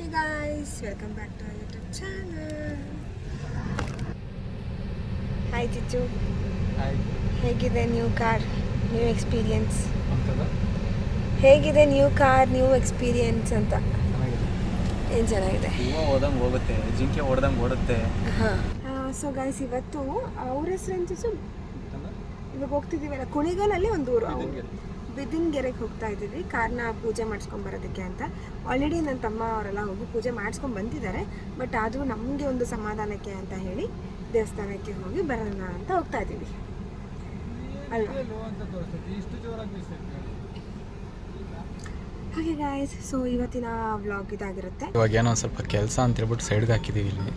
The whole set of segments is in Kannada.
Hey guys, welcome back to our YouTube channel. Hi Chichu. Hi ಹೇಗಿದೆ ನ್ಯೂ ಕಾರ್ ನ್ಯೂ ಎಕ್ಸ್ಪೀರಿಯನ್ಸ್? ಅಂತದ ಹೇಗಿದೆ ನ್ಯೂ ಕಾರ್ ನ್ಯೂ ಎಕ್ಸ್ಪೀರಿಯನ್ಸ್ ಅಂತ? ಚೆನ್ನಾಗಿದೆ. ಏನು ಚೆನ್ನಾಗಿದೆ. ಹೂವು ಓದಂಗೆ ಹೋಗುತ್ತೆ, ಜಿಂಕೆ ಓಡ್ದಂಗೆ ಓಡುತ್ತೆ. ಹಾಂ. ಸೊ ಗೈಸ್, ಇವತ್ತು ಅವ್ರ ಹೆಸರು ಇವಾಗ ಹೋಗ್ತಿದ್ದೀವಲ್ಲ, ಕುಣಿಗಲಲ್ಲಿ ಒಂದು ಊರು, ಬಿದಿನ್ಗೆರೆಗೆ ಹೋಗ್ತಾ ಇದ್ದೀವಿ ಕಾರ್ನ ಪೂಜೆ ಮಾಡಿಸ್ಕೊಂಬರೋದಕ್ಕೆ ಅಂತ. ಆಲ್ರೆಡಿ ನನ್ನ ತಮ್ಮ ಅವರೆಲ್ಲ ಹೋಗಿ ಪೂಜೆ ಮಾಡಿಸ್ಕೊಂಡು ಬಂದಿದ್ದಾರೆ. ಬಟ್ ಆದರೂ ನಮಗೆ ಒಂದು ಸಮಾಧಾನಕ್ಕೆ ಅಂತ ಹೇಳಿ ದೇವಸ್ಥಾನಕ್ಕೆ ಹೋಗಿ ಬರೋಣ ಅಂತ ಹೋಗ್ತಾ ಇದ್ದೀವಿ ಅಲ್ವಾ? ಹಾಗೆ ಗಾಯ್ಸ್, ಸೊ ಇವತ್ತಿನ ವ್ಲಾಗ್ ಇದಾಗಿರುತ್ತೆ. ಇವಾಗ ಏನೋ ಒಂದು ಸ್ವಲ್ಪ ಕೆಲಸ ಅಂತ ಹೇಳ್ಬಿಟ್ಟು ಸೈಡ್ಗೆ ಹಾಕಿದ್ದೀವಿ. ಇಲ್ಲಿ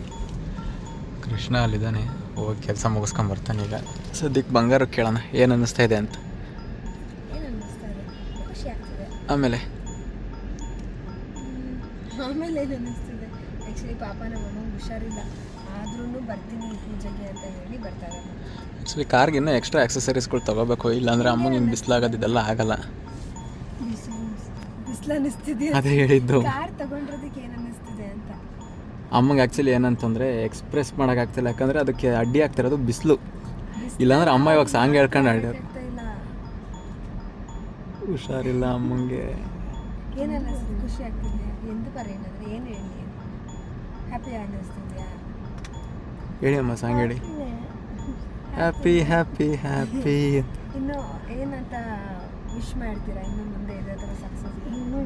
ಕೃಷ್ಣ ಅಲ್ಲಿದ್ದಾನೆ, ಹೋಗಿ ಕೆಲಸ ಮುಗಿಸ್ಕೊಂಡು ಬರ್ತಾನೆ. ಈಗ ಸದ್ಯಕ್ಕೆ ಬಂಗಾರ ಕೇಳೋಣ ಏನು ಅನ್ನಿಸ್ತಾ ಇದೆ ಅಂತ. ಏನು ಅನ್ನಿಸ್ತಾ ಇದೆ? ಖುಷಿ ಆಗ್ತಿದೆ. ಆಮೇಲೆ ಏನು ಅನ್ನಿಸ್ತಿದೆ? ಆ್ಯಕ್ಚುಲಿ ಪಾಪ ನಮ್ಮಮ್ಮ ಹುಷಾರಿಲ್ಲ, ಆದ್ರೂ ಬರ್ತೀನಿ ಪೂಜೆಗೆ ಅಂತ ಹೇಳಿ ಬರ್ತಾ ಇದ್ದಾರೆ. ಆ್ಯಕ್ಚುಲಿ ಕಾರ್ಗೆ ಇನ್ನೂ ಎಕ್ಸ್ಟ್ರಾ ಆಕ್ಸೆಸರೀಸ್ಗಳು ತೊಗೋಬೇಕು, ಇಲ್ಲಾಂದರೆ ಅಮ್ಮಂಗೆ ಇನ್ನು ಬಿಸಿಲಾಗೋದು ಇದೆಲ್ಲ ಆಗಲ್ಲ. ಬಿಸಿಲು ಅನ್ನಿಸ್ತಿದೆ ಅದೇ ಹೇಳಿದ್ದು. ಕಾರ್ ತಗೊಂಡಿರೋದಕ್ಕೆ ಏನು ಅನ್ನಿಸ್ತಿದೆ ಅಂತ. ಅಮ್ಮಂಗೆ ಆ್ಯಕ್ಚುಲಿ ಏನಂತಂದರೆ ಎಕ್ಸ್ಪ್ರೆಸ್ ಮಾಡೋಕ್ಕಾಗ್ತಿಲ್ಲ, ಯಾಕಂದರೆ ಅದಕ್ಕೆ ಅಡ್ಡಿ ಆಗ್ತಿರೋದು ಬಿಸಿಲು. ಇಲ್ಲಾಂದ್ರೆ ಅಮ್ಮ ಇವಾಗ ಸಾಂಗ್ ಹೇಳ್ಕೊಂಡು ಆಡ್ಯಾರ. ಹುಷಾರಿಲ್ಲ ಅಮ್ಮಂಗೆ. ಏನು ಅನ್ನಿಸ್ತಿದೆ? ಖುಷಿ ಆಗ್ತಿದೆ ಎಂದು ಬರ ಏನಾದರೆ ಏನು ಹೇಳಿ? ಹ್ಯಾಪಿ ಅನ್ನಿಸ್ತಿದ್ಯಾ? ಹೇಳಿ ಅಮ್ಮ, ಸಾಂಗ್ ಹೇಳಿ. Happy happy happy. ಇನ್ನು ಏನಂತ ವಿಶ್ ಮಾಡ್ತೀರಾ? ಇನ್ನು ಮುಂದೆ ಇದೇ ಥರ ಸಕ್ಸಸ್ ಇನ್ನೂ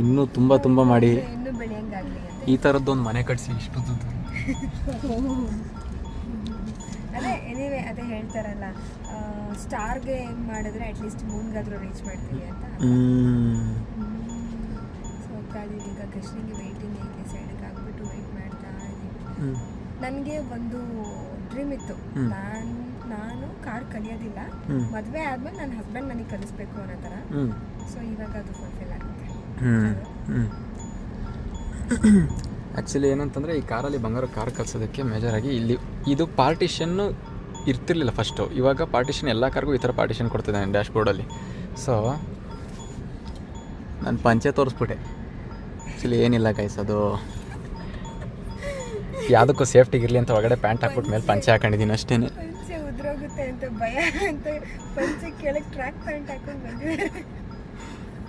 ಇನ್ನೂ ತುಂಬ ಮಾಡಿ ಇನ್ನೂ ಬೆಳೆಯಂಗಾಗಲಿ ಅಂತ. ಈ ಥರದ್ದೊಂದು ಮನೆ ಕಟ್ಸಿ ಇಷ್ಟು ದುಡ್ಡು. ಅದೇ ಎನಿವೆ, ಅದೇ ಹೇಳ್ತಾರಲ್ಲ, ಸ್ಟಾರ್ಗೆ ಏನು ಮಾಡಿದ್ರೆ ಅಟ್ಲೀಸ್ಟ್ ಮೂನ್ಗಾದರೂ ರೀಚ್ ಮಾಡ್ತೀವಿ ಅಂತ. ಸೊ ಹೋಗ್ತಾ ಇದೀವಿ ಈಗ. ಕೃಷ್ಣಿಗೆ ವೆಯ್ಟಿಂಗ್ ಐತಿ, ಸೈಡಿಗೆ ಹಾಕ್ಬಿಟ್ಟು ವೆಯ್ಟ್ ಮಾಡ್ತಾ ಇದ್ದೀವಿ. ನನಗೆ ಒಂದು ಡ್ರೀಮ್ ಇತ್ತು, ನಾನು ಕಾರ್ ಕಲಿಯೋದಿಲ್ಲ, ಮದುವೆ ಆದ್ಮೇಲೆ ನನ್ನ ಹಸ್ಬೆಂಡ್ ನನಗೆ ಕಲಿಸ್ಬೇಕು ಅನ್ನೋ ಥರ. ಸೊ ಇವಾಗ ಅದು ಫುಲ್ಫಿಲ್ ಆಗುತ್ತೆ. ಆ್ಯಕ್ಚುಲಿ ಏನಂತಂದರೆ ಈ ಕಾರಲ್ಲಿ ಬಂಗಾರ ಕಾರ್ ಕಲಿಸೋದಕ್ಕೆ ಮೇಜರಾಗಿ ಇಲ್ಲಿ ಇದು ಪಾರ್ಟಿಷನ್ನು ಇರ್ತಿರ್ಲಿಲ್ಲ ಫಸ್ಟು. ಇವಾಗ ಪಾರ್ಟಿಷನ್ ಎಲ್ಲ ಕಾರ್ಗೂ ಈ ಥರ ಪಾರ್ಟಿಷನ್ ಕೊಡ್ತಿದ್ದಾನೆ ಡ್ಯಾಶ್ ಬೋರ್ಡಲ್ಲಿ. ಸೊ ನಾನು ಪಂಚೆ ತೋರಿಸ್ಬಿಟ್ಟೆ. ಆ್ಯಕ್ಚುಲಿ ಏನಿಲ್ಲ ಗೈಸ್, ಅದು ಯಾವುದಕ್ಕೂ ಸೇಫ್ಟಿಗಿರಲಿ ಅಂತ ಒಳಗಡೆ ಪ್ಯಾಂಟ್ ಹಾಕ್ಬಿಟ್ಟು ಮೇಲೆ ಪಂಚೆ ಹಾಕೊಂಡಿದ್ದೀನಿ ಅಷ್ಟೇ. ಪಂಚೆ ಉದ್ರೋಗುತ್ತೆ ಅಂತ ಭಯ ಅಂತ ಪಂಚೆ ಕೆಳಗೆ ಟ್ರ್ಯಾಕ್ ಪ್ಯಾಂಟ್ ಹಾಕೊಂಡು ಬಂದಿದ್ದಾರೆ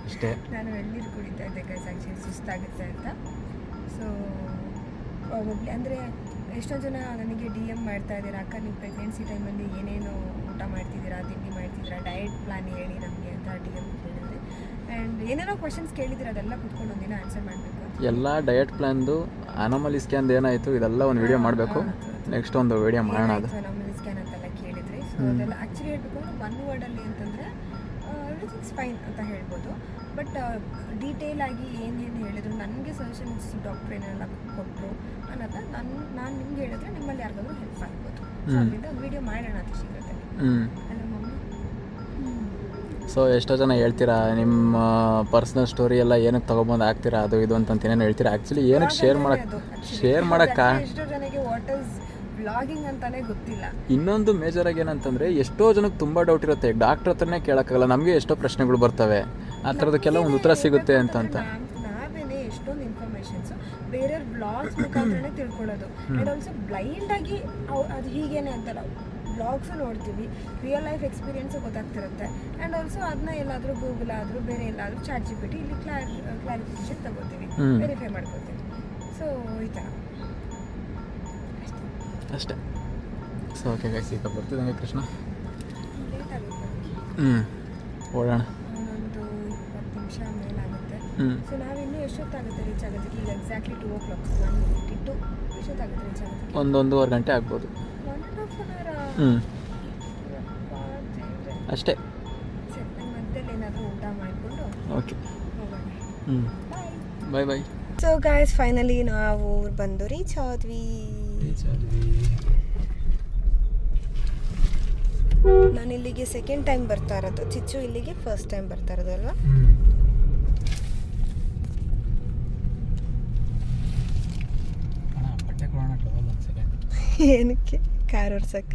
ಅಷ್ಟೇ. ನಾನು ಎಳ್ನೀರು ಕುಡಿತಾ ಇದ್ದೆ ಗೈಸ್, ಆ್ಯಕ್ಚುಲಿ ಸುಸ್ತಾಗುತ್ತೆ ಅಂತ. ಸೊ ಪ್ರಾಬಬ್ಲಿ ಅಂದರೆ ಎಷ್ಟೊಂದು ಜನ ನನಗೆ DM ಮಾಡ್ತಾ ಇದ್ದೀರಾ, ಅಕ್ಕ ನೀವು ಪ್ರೆಗ್ನೆನ್ಸಿ ಟೈಮಲ್ಲಿ ಏನೇನು ಊಟ ಮಾಡ್ತಿದ್ದೀರಾ, ತಿಂಡಿ ಮಾಡ್ತಿದ್ದೀರಾ, ಡಯಟ್ ಪ್ಲಾನ್ ಹೇಳಿ ನಮಗೆ ಅಂತ DM ಕೇಳಿದ್ರೆ. ಆ್ಯಂಡ್ ಏನೇನೋ ಕ್ವಶನ್ಸ್ ಕೇಳಿದ್ದೀರಾ, ಅದೆಲ್ಲ ಕುತ್ಕೊಂಡು ಒಂದಿನ ಆನ್ಸರ್ ಮಾಡಬೇಕು ಅಂತ. ಎಲ್ಲ ಡಯಟ್ ಪ್ಲ್ಯಾನ್ದು ಅನಾಮಲಿ ಸ್ಕ್ಯಾನ್ದು ಏನಾಯಿತು ಇದೆಲ್ಲ ಒಂದು ವೀಡಿಯೋ ಮಾಡಬೇಕು. ನೆಕ್ಸ್ಟ್ ಒಂದು ವೀಡಿಯೋ ಮಾಡೋಣ. ಅದು ಅನಾಮಲಿ ಸ್ಕ್ಯಾನ್ ಅಂತೆಲ್ಲ ಕೇಳಿದ್ರಿ. ಸೊ ಅದೆಲ್ಲ ಆ್ಯಕ್ಚುಲಿ ಹೇಳ್ಬೇಕು ಅಂದರೆ ಒನ್ ವರ್ಡಲ್ಲಿ ಅಂತಂದರೆ ಎವ್ರಿಥಿಂಗ್ಸ್ ಫೈನ್ ಅಂತ ಹೇಳ್ಬೋದು. ಬಟ್ ಡೀಟೇಲ್ ಆಗಿ ಏನೇನು ಹೇಳಿದ್ರು, ನನಗೆ ಸಜೆಷನ್ಸ್ ಡಾಕ್ಟ್ರ್ ಏನೆಲ್ಲ ಕೊಟ್ಟರು ಅನ್ನೋದು ನಾನು ನಿಮ್ಗೆ ಹೇಳಿದ್ರೆ ನಿಮ್ಮಲ್ಲಿ ಯಾರಿಗಾದ್ರೂ ಹೆಲ್ಪ್ ಆಗ್ಬೋದು. ಸೊ ಅದರಿಂದ ಒಂದು ವೀಡಿಯೋ ಮಾಡೋಣ ಅಂತ ಶೀಘ್ರದಲ್ಲಿ. ಅಲ್ಲ ಮಮ್ಮಿ? ಸೊ ಎಷ್ಟೋ ಜನ ಹೇಳ್ತೀರಾ ನಿಮ್ಮ ಪರ್ಸ್ನಲ್ ಸ್ಟೋರಿ ಎಲ್ಲ ಏನಕ್ಕೆ ತೊಗೊಬಂದು ಹಾಕ್ತೀರಾ ಅದು ಇದು ಅಂತ ಏನೇನು ಹೇಳ್ತೀರಾ. ಆ್ಯಕ್ಚುಲಿ ಏನಕ್ಕೆ ಶೇರ್ ಮಾಡೋಕ್ಕೆ ಎಷ್ಟೋ ಜನಕ್ಕೆ ವಾಟ್ ಇಸ್ ವ್ಲಾಗಿಂಗ್ ಅಂತಾನೆ ಗೊತ್ತಿಲ್ಲ. ಇನ್ನೊಂದು ಮೇಜರಾಗಿ ಏನಂತಂದರೆ ಎಷ್ಟೋ ಜನಕ್ಕೆ ತುಂಬ ಡೌಟ್ ಇರುತ್ತೆ, ಡಾಕ್ಟ್ರ್ ಹತ್ರನೇ ಕೇಳೋಕ್ಕಾಗಲ್ಲ, ನಮಗೆ ಎಷ್ಟೋ ಪ್ರಶ್ನೆಗಳು ಬರ್ತವೆ, ಆ ಥರದಕ್ಕೆಲ್ಲ ಒಂದು ಉತ್ತರ ಸಿಗುತ್ತೆ ಅಂತ. ನಾವೇನೆ ಎಷ್ಟೊಂದು ಇನ್ಫಾರ್ಮೇಷನ್ಸು ಬೇರೆ ವ್ಲಾಗ್ಸ್ ಮುಖಾಂತರನೇ ತಿಳ್ಕೊಳ್ಳೋದು. ಆ್ಯಂಡ್ ಆಲ್ಸೋ ಬ್ಲೈಂಡಾಗಿ ಅದು ಹೀಗೇನೆ ಅಂತಲ್ಲ, ವ್ಲಾಗ್ಸು ನೋಡ್ತೀವಿ, ರಿಯಲ್ ಲೈಫ್ ಎಕ್ಸ್ಪೀರಿಯೆನ್ಸು ಗೊತ್ತಾಗ್ತಿರುತ್ತೆ. ಆ್ಯಂಡ್ ಆಲ್ಸೋ ಅದನ್ನ ಎಲ್ಲಾದರೂ ಗೂಗಲ್ ಆದರೂ ಬೇರೆ ಎಲ್ಲಾದರೂ ChatGPT ಇಲ್ಲಿ ಕ್ಲಾರಿಫಿಕೇಶನ್ ತಗೋತೀವಿ, ವೆರಿಫೈ ಮಾಡ್ಕೋತೀವಿ. ಸೊ ಈ ಥರ ಅಷ್ಟೇ. ಸೊ ಓಕೆ ಗೈಸ್, ಈಗ ಬರ್ತಿದ್ದಂಗೆ ಕೃಷ್ಣ ಲೇಟ್ ಆಗುತ್ತೆ. ಓಡೋಣ. ಒಂದು 20 ನಿಮಿಷ ಮೇಲಾಗುತ್ತೆ. ಸೊ ನಾವಿನ್ನೂ ಎಷ್ಟೊತ್ತಾಗುತ್ತೆ ರೀಚ್ ಆಗೋದಕ್ಕೆ? ಈಗ ಎಕ್ಸಾಕ್ಟ್ಲಿ 2 o'clock, 1:52 ಎಷ್ಟೊತ್ತಾಗುತ್ತೆ ರೀಚ್ ಆಗೋದಕ್ಕೆ? 1-1.5 ಗಂಟೆ ಆಗ್ಬೋದು. 1.5 hour ಅಷ್ಟೇ. ಸರಿ, ನಾನು ಮಧ್ಯದಲ್ಲಿ ಏನಾದರೂ ಊಟ ಮಾಡಿಕೊಂಡು ಓಕೆ, ಹೋಗೋಣ. ಬಾಯ್ ಬಾಯ್. ಸೊ ಗಾಯ್ಸ್, ಫೈನಲಿ ನಾವು ಬಂದು ರೀಚ್ ಆದ್ವಿ. ನಾನು ಇಲ್ಲಿಗೆ ಸೆಕೆಂಡ್ ಟೈಮ್ ಬರ್ತಾ ಇರೋದು, ಚಿಚ್ಚು ಇಲ್ಲಿಗೆ ಫಸ್ಟ್ ಟೈಮ್ ಬರ್ತಾ ಇರೋದು ಅಲ್ವಾ? ಏನಕ್ಕೆ? ಕಾರ್ ಓಡ್ಸಕ್ಕ?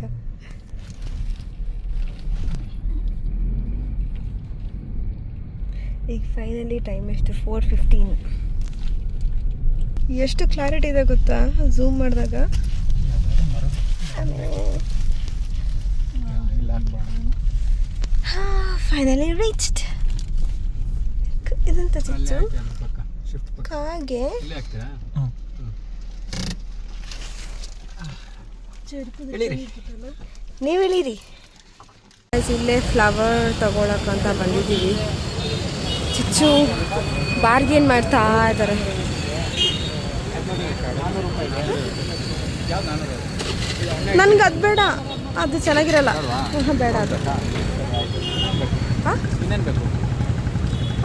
ಈಗ ಫೈನಲಿ ಟೈಮ್ ಎಷ್ಟು 4:15. ಎಷ್ಟು ಕ್ಲಾರಿಟಿ ಇದೆ ಗೊತ್ತಾ ಝೂಮ್ ಮಾಡಿದಾಗ. Finally reached. ಇದಂತ ಚಿಚ್ಚು ಕಾಗೆ ನೀವು ಇಳೀರಿ. ಇಲ್ಲೇ ಫ್ಲವರ್ ತಗೊಳಕ್ಕಂತ ಬಂದಿದ್ದೀವಿ. ಚಿಚ್ಚು ಬಾರ್ಗೇನ್ ಮಾಡ್ತಾ ಇದ್ದಾರೆ. ನನ್ಗೆ ಅದು ಬೇಡ, ಅದು ಚೆನ್ನಾಗಿರಲ್ಲ. ಬೇಡ ಅದು.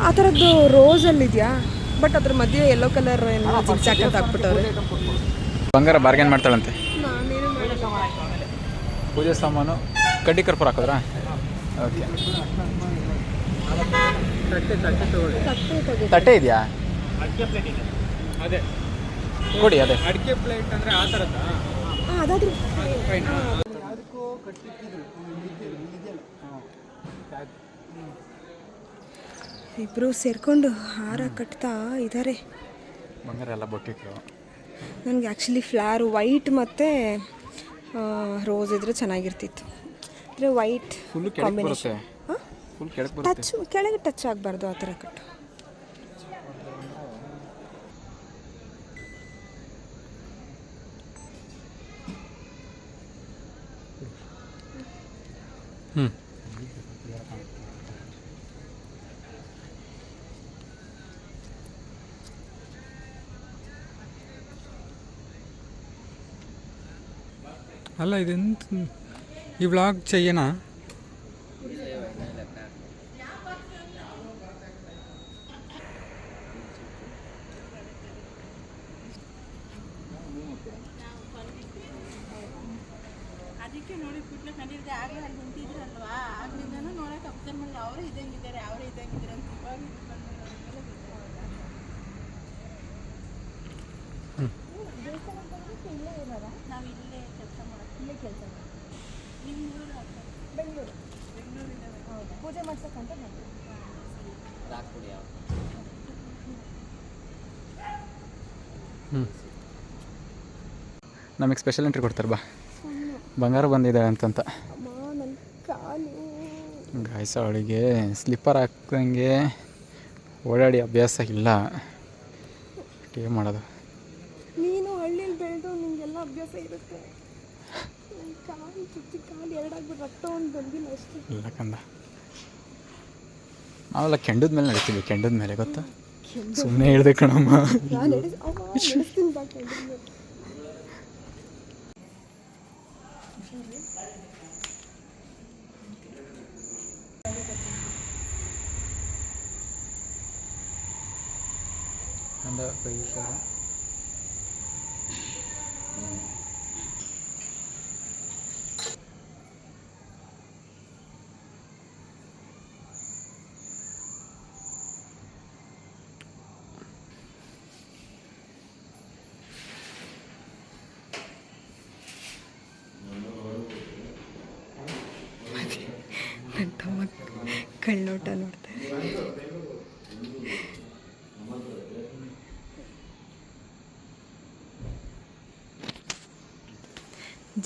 ಆ ಥರದ್ದು ರೋಸಲ್ಲಿದೆಯಾ, ಬಟ್ ಅದ್ರ ಮಧ್ಯೆ ಯೆಲ್ಲೋ ಕಲರ್ ಏನೋ ಜಿಗ್ಜಾಕ್ ಅಂತ ಹಾಕ್ಬಿಟ್ಟವ್ರೆ. ಬಂಗಾರ ಬಾರ್ಗೇನ್ ಮಾಡ್ತಾಳಂತೆ. ಪೂಜೆ ಸಾಮಾನು ಕಡ್ಡಿ ಕರ್ಪೂರ ಹಾಕಿದ್ರಾ? ಓಕೆ. ತಟ್ಟೆ ಇದೆಯಾ? ಅದೇ ಕೊಡಿ. ಅದೇ ಅಡಿಕೆ ಪ್ಲೇಟ್ ಅಂದರೆ ಆ ಥರದ. ಅದಾದ್ರೂ ಇಬ್ಬರು ಸೇರಿಕೊಂಡು ಹಾರ ಕಟ್ತಾ ಇದ್ದಾರೆ. ಬಂಗಾರ ಎಲ್ಲ ಬೊಟ್ಟಿಟ್ರು. ನನಗೆ ಆ್ಯಕ್ಚುಲಿ ಫ್ಲವರ್ ವೈಟ್ ಮತ್ತು ರೋಸ್ ಇದ್ರೆ ಚೆನ್ನಾಗಿರ್ತಿತ್ತು. ಅಂದರೆ ವೈಟ್ ಕಾಂಬಿನೇಷನ್. ಟಚ್ ಕೆಳಗೆ ಟಚ್ ಆಗಬಾರ್ದು, ಆ ಥರ ಕಟ್ಟು. అలా ఇది ఎంత ఈ వ్లాగ్ చెయ్యనా? ಅದಕ್ಕೆ ನೋಡಿ ಕುಟ್ಲೆ ಕಂಡಿದ್ದೆ. ಆಗಲೇ ಅಲ್ಲಿ ನಿಂತಿದ್ರಲ್ವಾ, ಆಗ್ಲಿಂದನೂ ನೋಡಕ್ಕೆ ಅಬ್ಸರ್ವ್ ಮಾಡಿ ಅವರೇ ಇದ್ದಂಗಿದ್ದಾರೆ ಅಂತ ಇವಾಗ ನಾವು ಇಲ್ಲೇ ಕೆಲಸ ಮಾಡೋದು. ಇಲ್ಲೇ ಕೆಲಸ ನಿಮ್ಮೂರು ಬೆಂಗಳೂರು. ಪೂಜೆ ಮಾಡ್ಸಕ್ಕಂತ ನಮಗೆ ಸ್ಪೆಷಲ್ ಎಂಟ್ರಿ ಕೊಡ್ತಾರೆ. ಬಾ, ಬಂಗಾರ ಬಂದಿದೆ ಅಂತಂತ. ಗಾಯ್ಸ ಅವಳಿಗೆ ಸ್ಲಿಪ್ಪರ್ ಹಾಕಂಗೆ ಓಡಾಡಿ ಅಭ್ಯಾಸ ಇಲ್ಲ. ಏನು ಮಾಡೋದು? ನೀನು ಹಳ್ಳಿಯಲ್ಲಿ ಬೆಳೆದು ನಿಮಗೆಲ್ಲ ಅಭ್ಯಾಸ ಇರುತ್ತೆ. ಕಾಲು ಚುಚ್ಚಿ ಕಾಲು ಎರಡಾಗ್ಬಿಟ್ಟು ರಕ್ತ ಒಂದು ಬಂದಿಲ್ಲ ಅಷ್ಟೇ. ಇಲ್ಲ ಕಂದ, ನಾವೆಲ್ಲ ಕೆಂಡದ ಮೇಲೆ ನಡೀತೀವಿ. ಕೆಂಡದ ಮೇಲೆ ಗೊತ್ತಾ? ಸುಮ್ಮನೆ ಹೇಳ್ದೆ ಕಣಮ್ಮ. ನಡೆಸ್ತೀನಿ ಬಾ ಕೆಂಡದ ಮೇಲೆ. ನನ್ನ ತಮ್ಮ ಕಳ್ಳೋಟ ನೋಡ್ತಾರೆ.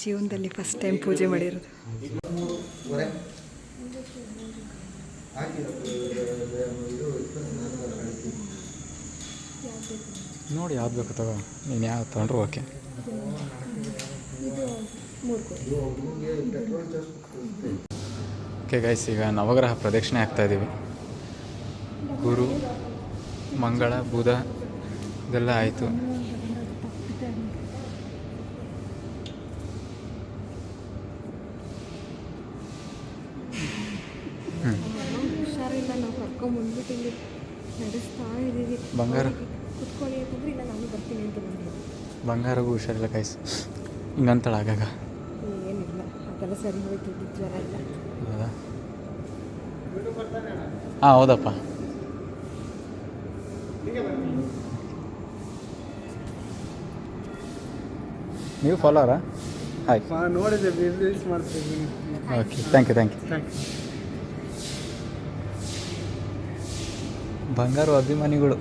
ಜೀವನದಲ್ಲಿ ಫಸ್ಟ್ ಟೈಮ್ ಪೂಜೆ ಮಾಡಿರೋದು. ನೋಡಿ ಯಾವ್ದು ಬೇಕು ತಗೋ, ನೀನು ಯಾವ್ದು ತೊಗೊಂಡ್ರು ಓಕೆ. ಓಕೆ ಗೈಸ್, ಈಗ ನವಗ್ರಹ ಪ್ರದಕ್ಷಿಣೆ ಆಗ್ತಾಯಿದ್ದೀವಿ. ಗುರು, ಮಂಗಳ, ಬುಧ ಇದೆಲ್ಲ ಆಯಿತು. ಹುಷಾರಿಲ್ಲ, ನಾವು ಕರ್ಕೊಂಬಂದ್ಬಿಟ್ಟು ಇಲ್ಲಿ ನಡೆಸ್ತಾ ಇದ್ದೀವಿ. ಬಂಗಾರ ಕುತ್ಕೊಳ್ಳಿ ಅಂತಂದ್ರೆ ಇಲ್ಲ ನಾನು ಬರ್ತೀನಿ ಅಂತ ಬಂದಿದ್ದೀವಿ. ಬಂಗಾರಗೂ ಹುಷಾರಿಲ್ಲ ಗೈಸ್, ಹಿಂಗಂತಳ ಆಗಾಗ. ಏನಿಲ್ಲ, ಅದೆಲ್ಲ ಸರಿ ಹೋಯ್ತು. ಜ್ವರ ಇಲ್ಲ. ಹೌದಾ? ಹಾಂ ಹೌದಪ್ಪ. ನೀವು ಫಾಲೋವರಾ? ಆಯ್ತು, ನೋಡಿದೆ, ರೀಲ್ಸ್ ಮಾಡ್ತಿದ್ದೀನಿ. Okay, thank you. ಬಂಗಾರು ಅಭಿಮಾನಿಗಳು.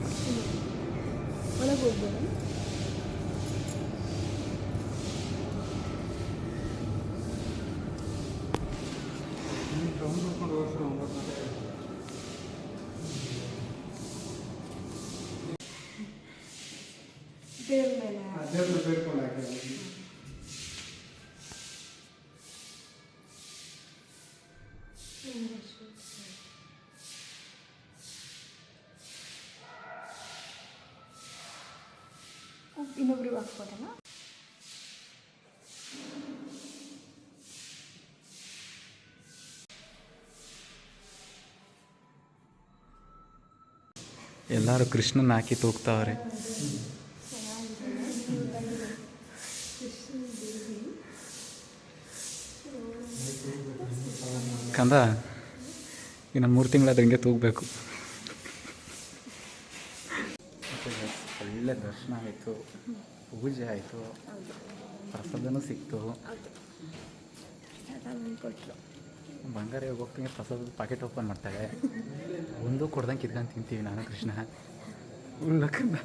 ಒಳಗೆ ಹೋಗ್ಬೋದು. ದೇವ್ರ ಮೇಲೆ ಇನ್ನೊಬ್ರಿಗೆ ಹಾಕ್ಬೋದಲ್ಲ. ಎಲ್ಲರೂ ಕೃಷ್ಣನ ಹಾಕಿ ತೂಗ್ತಾವ್ರೆ. ಕಂದ ಇನ್ನು 3 ತಿಂಗಳಾದ ಹಿಂಗೆ ತೂಗಬೇಕು. ಒಳ್ಳೆ ದರ್ಶನ ಆಯಿತು, ಪೂಜೆ ಆಯಿತು, ಪ್ರಸಾದನೂ ಸಿಕ್ತು. ಕೊಟ್ಟರು. ಬಂಗಾರ ಇವಾಗ ಹೋಗ್ತೀನಿ, ಪ್ರಸಾದದ ಪ್ಯಾಕೆಟ್ ಓಪನ್ ಮಾಡ್ತಾಳೆ. ಒಂದು ಕೊಡ್ದಂಗೆ ಕಿತ್ಕೊಂಡು ತಿಂತೀವಿ ನಾನು ಕೃಷ್ಣ. ಉಳ್ಳಕ್ಕಂದ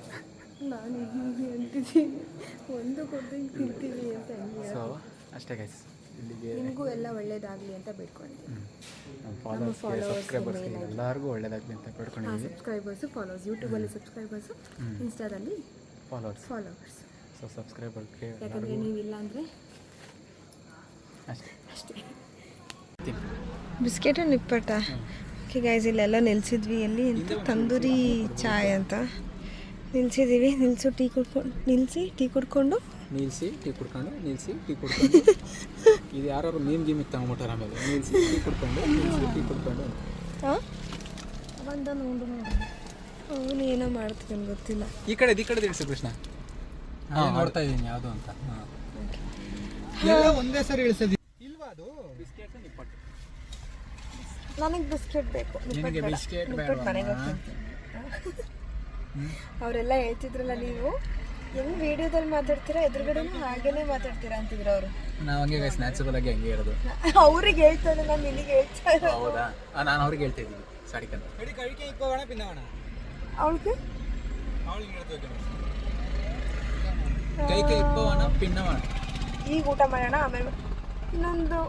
ನಾನು ಅಂತಿದ್ದೀನಿ, ಒಂದು ಕೊಡ್ದಂಗೆ ತಿಂತೀವಿ ಅಂತ. ಸೊ ಅಷ್ಟೇ ಗೈಸ್, ಇಲ್ಲಿಗೆ ನಿಮಗೂ ಎಲ್ಲ ಒಳ್ಳೇದಾಗಲಿ ಅಂತ ಬೇಡ್ಕೊಂಡಿದ್ದೀನಿ. ನಮ್ಮ ಫಾಲೋವರ್ಸ್, ಸಬ್ಸ್ಕ್ರೈಬರ್ಸ್ಗೆ ಎಲ್ಲರಿಗೂ ಒಳ್ಳೇದಾಗಲಿ ಅಂತ ಬೇಡ್ಕೊಂಡಿದ್ದೀವಿ. ಸಬ್ಸ್ಕ್ರೈಬರ್ಸು, ಫಾಲೋವರ್ಸ್, ಯೂಟ್ಯೂಬಲ್ಲಿ ಸಬ್ಸ್ಕ್ರೈಬರ್ಸು, ಇನ್ಸ್ಟಾದಲ್ಲಿ ಫಾಲೋವರ್ಸ್. ಸೊ ಸಬ್ಸ್ಕ್ರೈಬರ್ಗೆ ಯಾಕಂದರೆ ನೀವಿಲ್ಲ ಅಂದರೆ ಅಷ್ಟೇ. ಬಿಸ್ಕೆಟು ನಿಪ್ಪಟ್ಟ. ಓಕೆ ಗೈಸ್, ಇಲ್ಲೆಲ್ಲ ನಿಲ್ಸಿದ್ವಿ. ಎಲ್ಲಿ ಅಂತ ತಂದೂರಿ ಚಾಯ್ ಅಂತ ನಿಲ್ಸಿದ್ದೀವಿ. ಟೀ ಕುಡ್ಕೊಂಡು ನಿಲ್ಲಿಸಿ ಟೀ ಕುಡ್ಕೊಂಡು ಇದು ಯಾರು ಮೀಮ್ ಗೀಮಿಗೆ ತಗೊಂಬಿಟ್ಟಾರ. ಆಮೇಲೆ ನಿಲ್ಲಿಸಿ ಟೀ ಕುಡ್ಕೊಂಡು ಹಾಂ ಬಂದ ನೋಡು ಅವನು ಏನೋ ಮಾಡ್ತೀನಿ ಗೊತ್ತಿಲ್ಲ. ಈ ಕಡೆ ಇಳಿಸು ಕೃಷ್ಣ. ನೋಡ್ತಾ ಇದ್ದೀನಿ ಯಾವುದು ಅಂತ. ಒಂದೇ ಸರಿ ಇಳಿಸೋದು ಇಲ್ವಾ ಅದು? ನನಗೆ ಬಿಸ್ಕೆಟ್ ಬೇಕು. ಬಿಸ್ಕೆಟ್ ಮನೆಗೆ ಅವರೆಲ್ಲ ಹೇಳ್ತಿದ್ರಲ್ಲ, ನೀವು ಹೆಂಗ್ ವಿಡಿಯೋದಲ್ಲಿ ಮಾತಾಡ್ತೀರಾ, ಎದುರುಗಡೆನೂ ಹಾಗೇನೆ ಮಾತಾಡ್ತೀರಾ ಅಂತಿದ್ರು ಅವರು. ನಾವು ಹಂಗೆ ಗೈಸ್, ನ್ಯಾಚುರಲ್ ಆಗಿ ಹಂಗೆ ಇರೋದು. ಅವ್ರಿಗೆ ಹೇಳ್ತಾನೆ, ನಾನು ನಿನಗೆ ಹೇಳ್ತಾ ಇರೋದು. ಹೌದಾ? ನಾನು ಅವ್ರಿಗೆ ಹೇಳ್ತಾ ಇದ್ದೀನಿ ಸಾಡಿಕಂತ. ಅವಳಿಗೆ ಕೈ ಇಪ್ಪವಣ ಪಿನ್ನವಣ. ಈಗ ಊಟ ಮಾಡೋಣ, ಆಮೇಲೆ ಇನ್ನೊಂದು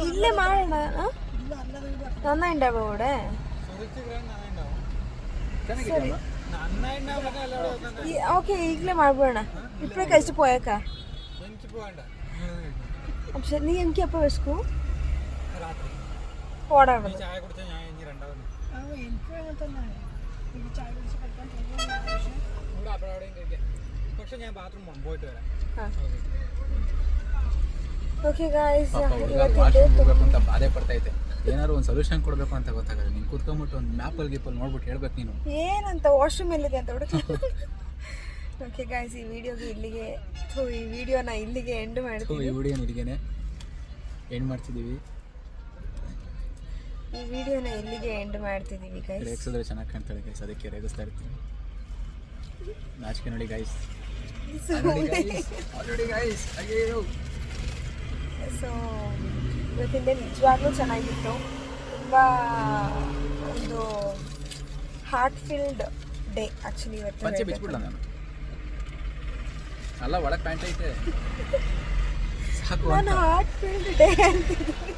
ಇಲ್ಲೇ ಮಾಡೋಣ. ನನ್ನ ಇಂಡ ಬೋಡೆ ಸರಿ, ಓಕೆ ಈಗಲೇ ಮಾಡ್ಬೋಣ. ఇప్పుడే కలిసిపోయాక നീ എനിക്ക് എപ്പോൾ വിശക്കൂ? ഓടാണ് ಓಕೆ ಗಾಯ್ಸ್, ಅಂತ ಬಾಧೆ ಪಡ್ತಾ ಐತೆ. ಏನಾದ್ರು ಒಂದು ಸೊಲ್ಯೂಷನ್ ಕೊಡಬೇಕು ಅಂತ ಗೊತ್ತಾಗಲ್ಲ. ನೀನು ಕೂತ್ಕೊಂಡ್ಬಿಟ್ಟು ಒಂದು ಮ್ಯಾಪಲ್ಲಿ ಗೀಪಲ್ಲಿ ನೋಡ್ಬಿಟ್ಟು ಹೇಳ್ಬೇಕು ನೀನು ಏನಂತ ವಾಶ್ರೂಮ್ ಎಲ್ಲಿದೆ ಅಂತ ಹುಡುಕಿ. ಓಕೆ ಗಾಯ್ಸ್, ಈ ವಿಡಿಯೋನ ಇಲ್ಲಿಗೆ ಎಂಡ್ ಮಾಡ್ತೀವಿ. ಈ ವಿಡಿಯೋನ ಇಲ್ಲಿಗೆ ಎಂಡ್ ಮಾಡ್ತಿದ್ದೀವಿ. ಈ ವಿಡಿಯೋನ ಇಲ್ಲಿಗೆ ಎಂಡ್ ಮಾಡ್ತಿದ್ದೀವಿ ಗೈಸ್. ರೇಗಿಸಿದ್ರೆ ಚೆನ್ನಾಗಿ ಕಾಣ್ತಾಳೆ ಗೈಸ್, ಅದಕ್ಕೆ ರೇಗಿಸ್ತಾ ಇರ್ತೀನಿ. ನಾಚಿಕೆ ನೋಡಿ ಗೈಸ್. ಸೊ ಇವತ್ತಿನ ಡೇ ನಿಜವಾಗ್ಲೂ ಚೆನ್ನಾಗಿತ್ತು. ತುಂಬ ಒಂದು ಹಾರ್ಟ್ ಫಿಲ್ಡ್ ಡೇ ಆ್ಯಕ್ಚುಲಿ ಇವತ್ತು. ಪಂಚೆ ಬಿಚ್ಬಿಡ್ಲ ನಾನು ಅಲ್ಲ, ಒಳಗೆ ಪ್ಯಾಂಟ್ ಐತೆ ಸಾಕು. ನಾನು ಹಾರ್ಟ್ ಫಿಲ್ಡ್ ಡೇ ಅಂತಿದ್ದೀನಿ,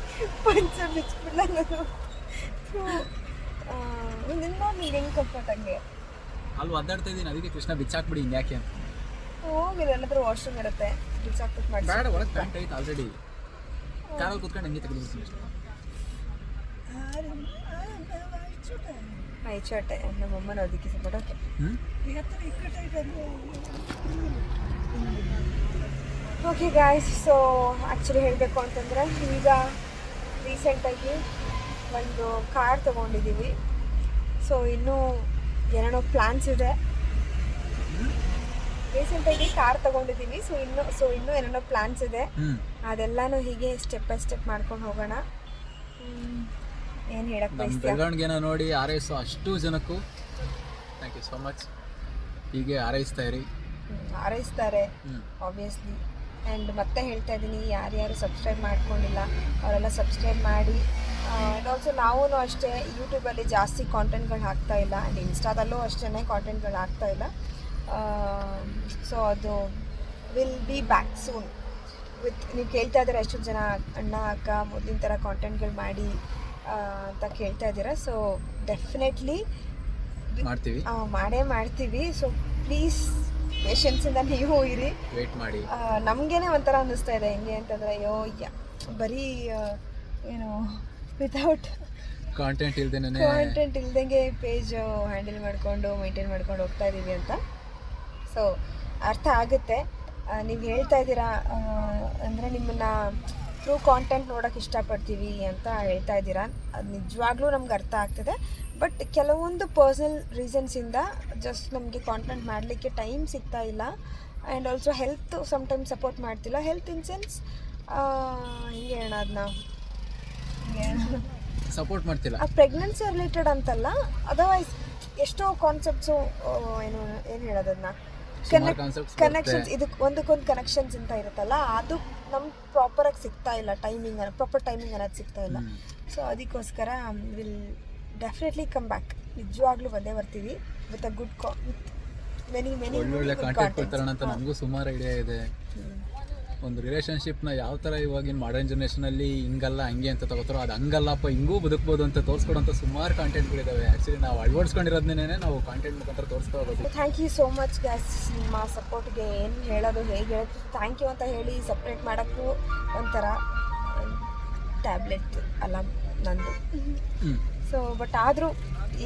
ಪಂಚ ಬಿಚ್ಬಿಡ್ಲ ನಾನು. ನಿನ್ನ ನೀನು ಹೆಂಗೆ ಕಂಫರ್ಟ್ ಹಂಗೆ ಅಲ್ಲಿ ಒದ್ದಾಡ್ತಾ ಇದ್ದೀನಿ, ಅದಕ್ಕೆ ಕೃಷ್ಣ ಬಿಚ್ಚಾಕ್ಬಿಡಿ ಇನ್ಯಾಕೆ ಅಂತ. ಹೋಗಿಲ್ಲ, ನನ್ನ ಹತ್ರ ವಾಶ್ರೂಮ್ ಇರುತ್ತೆ, ಬಿಚ್ಚಾಕ್ಬಿಟ್ಟು ಮಾಡಿ. ಬೇಡ, ಒಳಗೆ ಪ್ಯಾಂಟ್ ಐತೆ ಆಲ್ರೆಡಿ. ಕಾರಲ್ಲಿ ಕೂತ್ಕೊಂಡು ಹಂಗೆ ತೆಗೆದುಬಿಡ್ತೀನಿ ಅಷ್ಟೇ. ಐಚೋಟೆ ನಮ್ಮಮ್ಮನ ಅದಕ್ಕೆ support. Okay guys, so actually ಹೇಳಬೇಕು ಅಂತಂದರೆ ಈಗ ರೀಸೆಂಟಾಗಿ ಒಂದು ಕಾರ್ ತೊಗೊಂಡಿದ್ದೀವಿ. ಸೊ ಇನ್ನೂ ಏನೇನೋ ಪ್ಲ್ಯಾನ್ಸ್ ಇದೆ. ರೀಸೆಂಟಾಗಿ ಕಾರ್ ತೊಗೊಂಡಿದ್ದೀವಿ. ಸೊ ಇನ್ನೂ ಏನೇನೋ ಪ್ಲ್ಯಾನ್ಸ್ ಇದೆ. ಅದೆಲ್ಲನೂ ಹೀಗೆ ಸ್ಟೆಪ್ ಬೈ ಸ್ಟೆಪ್ ಮಾಡ್ಕೊಂಡು ಹೋಗೋಣ. ಏನು ಹೇಳಕ್ಕೆ ಬಯಸ್ತೀಯ? ಬೆಳವಣಿಗೆನ ನೋಡಿ ಹಾರೈಸೋ ಅಷ್ಟು ಜನಕ್ಕೂ ಥ್ಯಾಂಕ್ ಯು ಸೋ ಮಚ್. ಹೀಗೆ ಹಾರೈಸ್ತಾರೆ ಆಬ್ವಿಯಸ್ಲಿ. ಆ್ಯಂಡ್ ಮತ್ತೆ ಹೇಳ್ತಾ ಇದ್ದೀನಿ, ಯಾರ್ಯಾರು ಸಬ್ಸ್ಕ್ರೈಬ್ ಮಾಡ್ಕೊಂಡಿಲ್ಲ ಅವರೆಲ್ಲ ಸಬ್ಸ್ಕ್ರೈಬ್ ಮಾಡಿ. ಆ್ಯಂಡ್ ಆಲ್ಸೋ ನಾವೂ ಅಷ್ಟೇ ಯೂಟ್ಯೂಬಲ್ಲಿ ಜಾಸ್ತಿ ಕಾಂಟೆಂಟ್ಗಳು ಹಾಕ್ತಾ ಇಲ್ಲ, ಆ್ಯಂಡ್ ಇನ್ಸ್ಟಾದಲ್ಲೂ ಅಷ್ಟೇ ಕಾಂಟೆಂಟ್ಗಳು ಹಾಕ್ತಾ ಇಲ್ಲ. ಸೊ ಅದು will be back soon with, ನೀವು ಕೇಳ್ತಾ ಇದ್ದೀರಾ ಎಷ್ಟು ಜನ ಅಣ್ಣ ಅಕ್ಕ ಮೊದಲಿನ ಥರ ಕಾಂಟೆಂಟ್ಗಳು ಮಾಡಿ ಅಂತ ಕೇಳ್ತಾ ಇದ್ದೀರಾ. ಸೊ ಡೆಫಿನೆಟ್ಲಿ ಮಾಡೇ ಮಾಡ್ತೀವಿ. ಸೊ ಪ್ಲೀಸ್ ಪೇಷನ್ಸಿಂದ ನೀವು ಇರಿ, ವೇಟ್ ಮಾಡಿ. ನಮಗೇನೆ ಒಂಥರ ಅನ್ನಿಸ್ತಾ ಇದೆ ಹೆಂಗೆ ಅಂತಂದರೆ, ಅಯ್ಯೋ ಬರೀ ಏನು ವಿತೌಟ್ ಕಾಂಟೆಂಟ್ ಇಲ್ದಂಗೆ ಪೇಜ್ ಹ್ಯಾಂಡಲ್ ಮಾಡಿಕೊಂಡು ಮೇಂಟೈನ್ ಮಾಡ್ಕೊಂಡು ಹೋಗ್ತಾ ಇದ್ದೀವಿ ಅಂತ. ಸೊ ಅರ್ಥ ಆಗುತ್ತೆ. ನೀವು ಹೇಳ್ತಾ ಇದ್ದೀರಾ ಅಂದರೆ ನಿಮ್ಮನ್ನು ಥ್ರೂ ಕಾಂಟೆಂಟ್ ನೋಡೋಕೆ ಇಷ್ಟಪಡ್ತೀವಿ ಅಂತ ಹೇಳ್ತಾ ಇದ್ದೀರಾ. ಅದು ನಿಜವಾಗ್ಲೂ ನಮ್ಗೆ ಅರ್ಥ ಆಗ್ತದೆ. ಬಟ್ ಕೆಲವೊಂದು ಪರ್ಸ್ನಲ್ ರೀಸನ್ಸಿಂದ ಜಸ್ಟ್ ನಮಗೆ ಕಾಂಟೆಂಟ್ ಮಾಡಲಿಕ್ಕೆ ಟೈಮ್ ಸಿಗ್ತಾ ಇಲ್ಲ. And also health sometimes support ಮಾಡ್ತಿಲ್ಲ. ಹೆಲ್ತ್ ಇನ್ ಸೆನ್ಸ್ ಹಿಂಗೆ ಹೇಳೋಣ, ಅದನ್ನ ಸಪೋರ್ಟ್ ಮಾಡ್ತಿಲ್ಲ, ಪ್ರೆಗ್ನೆನ್ಸಿ ರಿಲೇಟೆಡ್ ಅಂತಲ್ಲ, ಅದರ್ವೈಸ್ ಎಷ್ಟೋ ಕಾನ್ಸೆಪ್ಟ್ಸು ಏನು ಹೇಳೋದನ್ನ ಕನೆಕ್ಷನ್ಸ್, ಇದಕ್ಕೆ ಒಂದಕ್ಕೊಂದು ಕನೆಕ್ಷನ್ಸ್ ಅಂತ ಇರುತ್ತಲ್ಲ, ಅದು ನಮ್ಗೆ ಪ್ರಾಪರಾಗಿ ಸಿಗ್ತಾ ಇಲ್ಲ. ಪ್ರಾಪರ್ ಟೈಮಿಂಗ್ ಅನ್ನೋದು ಸಿಗ್ತಾ ಇಲ್ಲ. ಸೊ ಅದಕ್ಕೋಸ್ಕರ ವಿಲ್ ಡೆಫಿನೆಟ್ಲಿ ಕಮ್ ಬ್ಯಾಕ್. ನಿಜವಾಗ್ಲೂ ಬಂದೇ ಬರ್ತೀವಿ ವಿತ್ ಅ ಗುಡ್ ಮೆನಿ ಒಳ್ಳೊಳ್ಳೆ ಕಾಂಟೆಂಟ್ ಕೊಡ್ತಾರಣ ಅಂತ ನಮಗೂ ಸುಮಾರು ಐಡಿಯಾ ಇದೆ. ಒಂದು ರಿಲೇಷನ್ಶಿಪ್ನ ಯಾವ ಥರ ಇವಾಗಿನ ಮಾಡರ್ನ್ ಜನ್ರೇಷನಲ್ಲಿ ಹಿಂಗಲ್ಲ ಹಂಗೆ ಅಂತ ತಗೋತಾರೋ, ಅದು ಹಂಗಲ್ಲಪ್ಪ ಹಿಂಗೂ ಬದುಕ್ಬೋದು ಅಂತ ತೋರಿಸ್ಕೊಡೋಂಥ ಸುಮಾರು ಕಾಂಟೆಂಟ್ಗಳಿದ್ದಾವೆ. ಆ್ಯಕ್ಚುಲಿ ನಾವು ಅಳವಡಿಸ್ಕೊಂಡಿರೋದನ್ನೇ ನಾವು ಕಾಂಟೆಂಟ್ ಮುಖಾಂತರ ತೋರಿಸ್ತಾ ಹೋಗೋದು. Thank you so much guys, ನಿಮ್ಮ ಸಪೋರ್ಟ್ಗೆ ಏನು ಹೇಳೋದು ಹೇಗೆ ಹೇಳೋದು, ಥ್ಯಾಂಕ್ ಯು ಅಂತ ಹೇಳಿ ಸಪ್ರೇಟ್ ಮಾಡೋಕ್ಕೂ ಒಂಥರ ಟ್ಯಾಬ್ಲೆಟ್ ಅಲ್ಲ ನಂದು. ಸೊ ಬಟ್ ಆದರೂ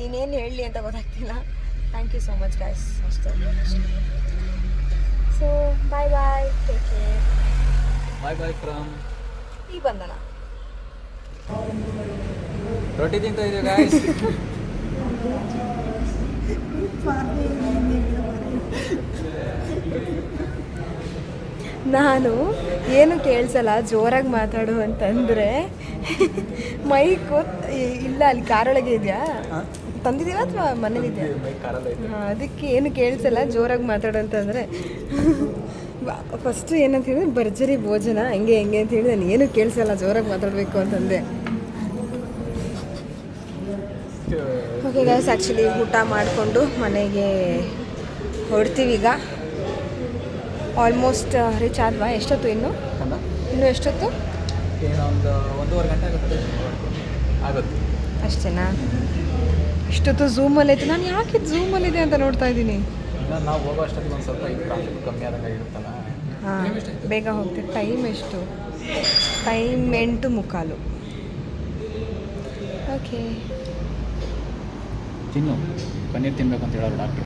ಏನೇನು ಹೇಳಲಿ ಅಂತ ಗೊತ್ತಾಗ್ತಿಲ್ಲ. Thank you so much guys ಅಷ್ಟೇ. So bye bye, take care. Bye from ಈ ಬಂಧನ. ರೊಟ್ಟಿ ತಿಂತ ಇದೀವಿ ಗಾಯ್ಸ್. ನಾನು ಏನು ಕೇಳಿಸಲ್ಲ, ಜೋರಾಗಿ ಮಾತಾಡು ಅಂತಂದರೆ ಮೈಕು ಇಲ್ಲ, ಅಲ್ಲಿ ಕಾರೊಳಗೆ ಇದೆಯಾ, ತಂದಿದ್ದೀರಾ ಅಥವಾ ಮನೇಲಿದೆಯಾ? ಅದಕ್ಕೆ ಏನು ಕೇಳಿಸಲ್ಲ, ಜೋರಾಗಿ ಮಾತಾಡು ಅಂತಂದರೆ ಫಸ್ಟು ಏನಂತ ಹೇಳಿದ್ರೆ ಭರ್ಜರಿ ಭೋಜನ ಹಂಗೆ ಹೆಂಗೆ ಅಂತ ಹೇಳಿ ನಾನು ಏನು ಕೇಳಿಸಲ್ಲ, ಜೋರಾಗಿ ಮಾತಾಡಬೇಕು ಅಂತಂದೆ. ಓಕೆ ಗೈಸ್, ಆ್ಯಕ್ಚುಲಿ ಊಟ ಮಾಡಿಕೊಂಡು ಮನೆಗೆ ಹೊರಡ್ತೀವಿ ಈಗ. ಆಲ್ಮೋಸ್ಟ್ ರೀಚ್ ಆದ್ವಾ? ಎಷ್ಟೊತ್ತು ಇನ್ನೂ ಎಷ್ಟೊತ್ತು? ಒಂದು 1.5 ಗಂಟೆ ಆಗುತ್ತೆ ಅಷ್ಟೇನಾ? ಇಷ್ಟೊತ್ತು ಝೂಮಲ್ಲಿ ಐತೆ. ನಾನು ಯಾಕೆ ಝೂಮಲ್ಲಿದೆ ಅಂತ ನೋಡ್ತಾ ಇದ್ದೀನಿ. ನಾವು ಹೋಗೋ ಅಷ್ಟೊತ್ತಿಗೆ ಒಂದು ಸ್ವಲ್ಪ ಈ ಟ್ರಾಫಿಕ್ ಕಮ್ಮಿ ಆದಂಗೆ ಇರುತ್ತಲ್ಲ. ಹಾಂ, ಬೇಗ ಹೋಗ್ತೀವಿ. ಟೈಮ್ ಎಷ್ಟು? ಟೈಮ್ 8:45. ಓಕೆ, ತಿನ್ನು, ಪನ್ನೀರ್ ತಿನ್ಬೇಕು ಅಂತ ಹೇಳೋರು ಡಾಕ್ಟ್ರು.